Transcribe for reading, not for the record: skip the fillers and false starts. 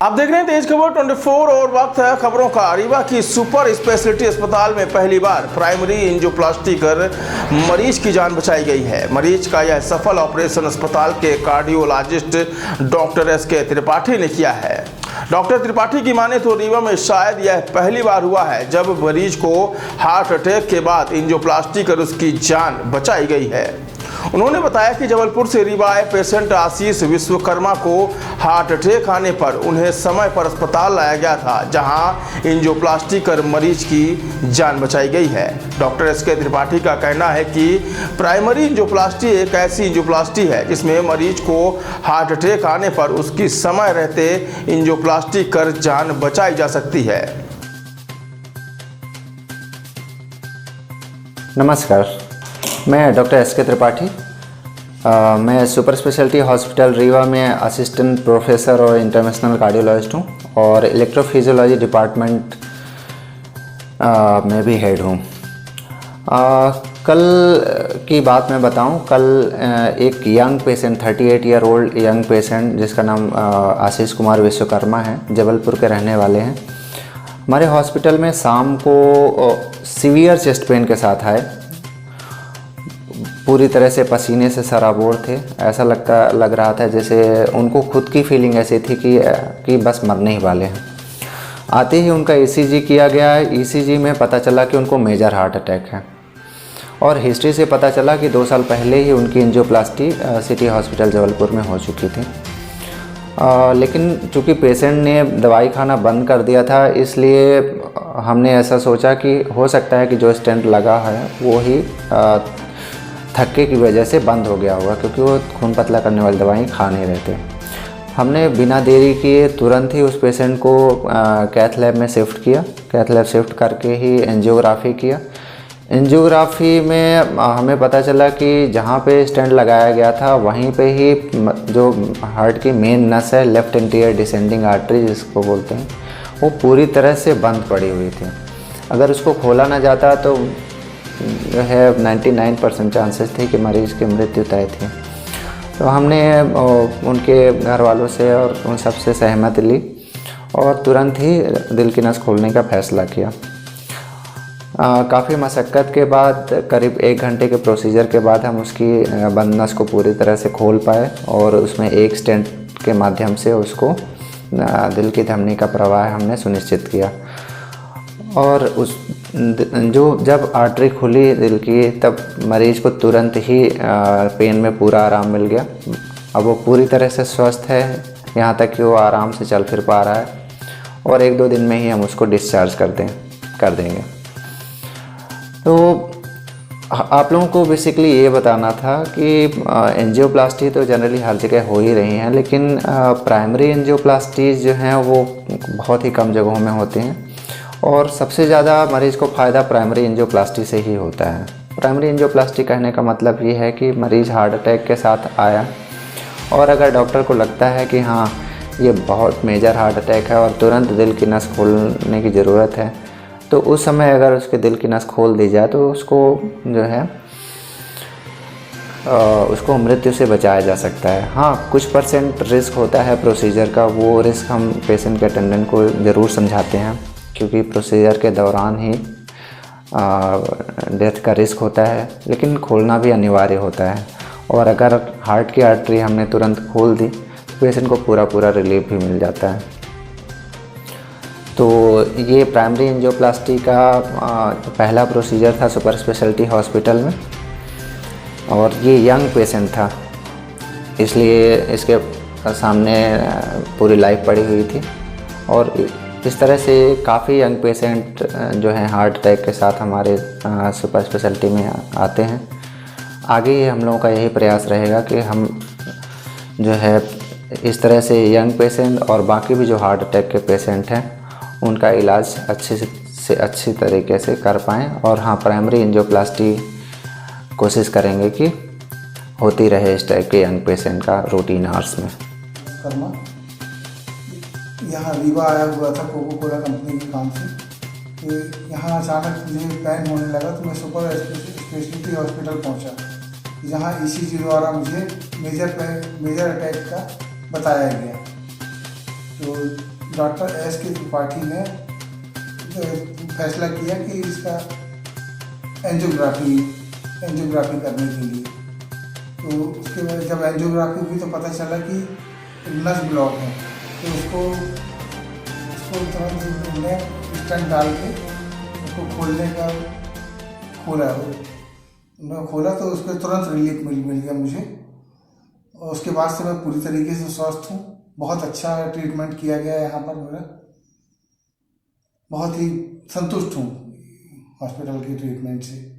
आप देख रहे हैं तेज खबर 24 और वक्त है खबरों का। रीवा की सुपर स्पेशलिटी अस्पताल में पहली बार प्राइमरी एंजियोप्लास्टी कर मरीज की जान बचाई गई है। मरीज का यह सफल ऑपरेशन अस्पताल के कार्डियोलॉजिस्ट डॉक्टर एस.के. त्रिपाठी ने किया है। डॉक्टर त्रिपाठी की माने तो रीवा में शायद यह पहली बार हुआ है जब मरीज को हार्ट अटैक के बाद एंजियोप्लास्टी कर उसकी जान बचाई गई है। उन्होंने बताया कि जबलपुर से रीवा आए पेशेंट आशीष विश्वकर्मा को हार्ट अटैक आने पर उन्हें समय पर अस्पताल लाया गया था, जहां एंजियोप्लास्टी कर मरीज की जान बचाई गई है। Doctor S K. त्रिपाठी का कहना है कि प्राइमरी एंजियोप्लास्टी एक ऐसी एंजियोप्लास्टी है जिसमें मरीज को हार्ट अटैक आने पर उसकी समय रहते एंजियोप्लास्टी कर जान बचाई जा सकती है। नमस्कार, मैं डॉक्टर एस.के. त्रिपाठी। मैं सुपर स्पेशलिटी हॉस्पिटल रीवा में असिस्टेंट प्रोफेसर और इंटरनेशनल कार्डियोलॉजिस्ट हूँ और इलेक्ट्रोफिजियोलॉजी डिपार्टमेंट में भी हेड हूँ। कल की बात मैं बताऊँ, कल एक young patient 38 year old young patient जिसका नाम आशीष कुमार विश्वकर्मा है, जबलपुर के रहने वाले हैं, हमारे हॉस्पिटल में शाम को सीवियर चेस्ट पेन के साथ आए। पूरी तरह से पसीने से सराबोर थे। ऐसा लग रहा था जैसे उनको खुद की फीलिंग ऐसी थी कि बस मरने ही वाले हैं। आते ही उनका ईसीजी किया गया। ईसीजी में पता चला कि उनको मेजर हार्ट अटैक है और हिस्ट्री से पता चला कि 2 साल पहले ही उनकी एंजियोप्लास्टी सिटी हॉस्पिटल जबलपुर में हो चुकी थी। लेकिन चूँकि पेशेंट ने दवाई खाना बंद कर दिया था, इसलिए हमने ऐसा सोचा कि हो सकता है कि जो स्टेंट लगा है वो ही थक्के की वजह से बंद हो गया होगा, क्योंकि वो खून पतला करने वाली दवाई खा नहीं रहे थे। हमने बिना देरी किए तुरंत ही उस पेशेंट को कैथ लैब में शिफ्ट किया। कैथ लैब शिफ्ट करके ही एंजियोग्राफी किया। एंजियोग्राफी में हमें पता चला कि जहाँ पे स्टेंट लगाया गया था वहीं पे ही जो हार्ट की मेन नस है, लेफ्ट एंटीरियर डिसेंडिंग आर्टरी जिसको बोलते हैं, वो पूरी तरह से बंद पड़ी हुई थी। अगर उसको खोला ना जाता तो जो है 99% चांसेस थे कि मरीज़ की मृत्यु तय थी। तो हमने उनके घर वालों से और उन सब से सहमति ली और तुरंत ही दिल की नस खोलने का फैसला किया। काफ़ी मशक्क़त के बाद, करीब 1 घंटे के प्रोसीजर के बाद हम उसकी बंद नस को पूरी तरह से खोल पाए और उसमें एक स्टेंट के माध्यम से उसको दिल की धमनी का प्रवाह हमने सुनिश्चित किया। और जब आर्टरी खुली दिल की, तब मरीज़ को तुरंत ही पेन में पूरा आराम मिल गया। अब वो पूरी तरह से स्वस्थ है, यहाँ तक कि वो आराम से चल फिर पा रहा है और 1-2 दिन में ही हम उसको डिस्चार्ज कर देंगे। तो आप लोगों को बेसिकली ये बताना था कि एंजियोप्लास्टी तो जनरली हर जगह हो ही रही हैं, लेकिन प्राइमरी एंजियोप्लास्टी जो हैं वो बहुत ही कम जगहों में होती हैं और सबसे ज़्यादा मरीज़ को फ़ायदा प्राइमरी एंजियोप्लास्टी से ही होता है। प्राइमरी एंजियोप्लास्टी कहने का मतलब ये है कि मरीज़ हार्ट अटैक के साथ आया और अगर डॉक्टर को लगता है कि हाँ ये बहुत मेजर हार्ट अटैक है और तुरंत दिल की नस खोलने की ज़रूरत है, तो उस समय अगर उसके दिल की नस खोल दी जाए तो उसको जो है उसको मृत्यु से बचाया जा सकता है। हाँ, कुछ % रिस्क होता है प्रोसीजर का, वो रिस्क हम पेशेंट के अटेंडेंट को ज़रूर समझाते हैं, क्योंकि प्रोसीजर के दौरान ही डेथ का रिस्क होता है, लेकिन खोलना भी अनिवार्य होता है। और अगर हार्ट की आर्टरी हमने तुरंत खोल दी तो पेशेंट को पूरा रिलीफ भी मिल जाता है। तो ये प्राइमरी एंजियोप्लास्टी का पहला प्रोसीजर था सुपर स्पेशलिटी हॉस्पिटल में और ये यंग पेशेंट था, इसलिए इसके सामने पूरी लाइफ पड़ी हुई थी। और इस तरह से काफ़ी यंग पेशेंट जो हैं हार्ट अटैक के साथ हमारे सुपर स्पेशलिटी में आते हैं। आगे हम लोगों का यही प्रयास रहेगा कि हम जो है इस तरह से यंग पेशेंट और बाकी भी जो हार्ट अटैक के पेशेंट हैं उनका इलाज अच्छी तरीके से कर पाएँ। और हाँ, प्राइमरी एंजियोप्लास्टी कोशिश करेंगे कि होती रहे इस टाइप के यंग पेशेंट का रूटीन आवर्स में। यहाँ रीवा आया हुआ था कोको कोला कंपनी के काम से, तो यहाँ अचानक मुझे पेन होने लगा तो मैं सुपर स्पेशलिटी हॉस्पिटल पहुँचा, जहाँ ईसीजी द्वारा मुझे मेजर अटैक का बताया गया। तो डॉक्टर एस के त्रिपाठी ने फैसला किया कि इसका एंजियोग्राफी करने के लिए। तो उसके बाद जब एंजियोग्राफी हुई तो पता चला कि नस ब्लॉक है, तो उसको तुरंत उन्होंने स्टेंट डाल के उसको उन्होंने खोला तो उसको तुरंत रिलीफ मिल गया मुझे, और उसके बाद से मैं पूरी तरीके से स्वस्थ हूँ। बहुत अच्छा ट्रीटमेंट किया गया है यहाँ पर मेरा, बहुत ही संतुष्ट हूँ हॉस्पिटल के ट्रीटमेंट से।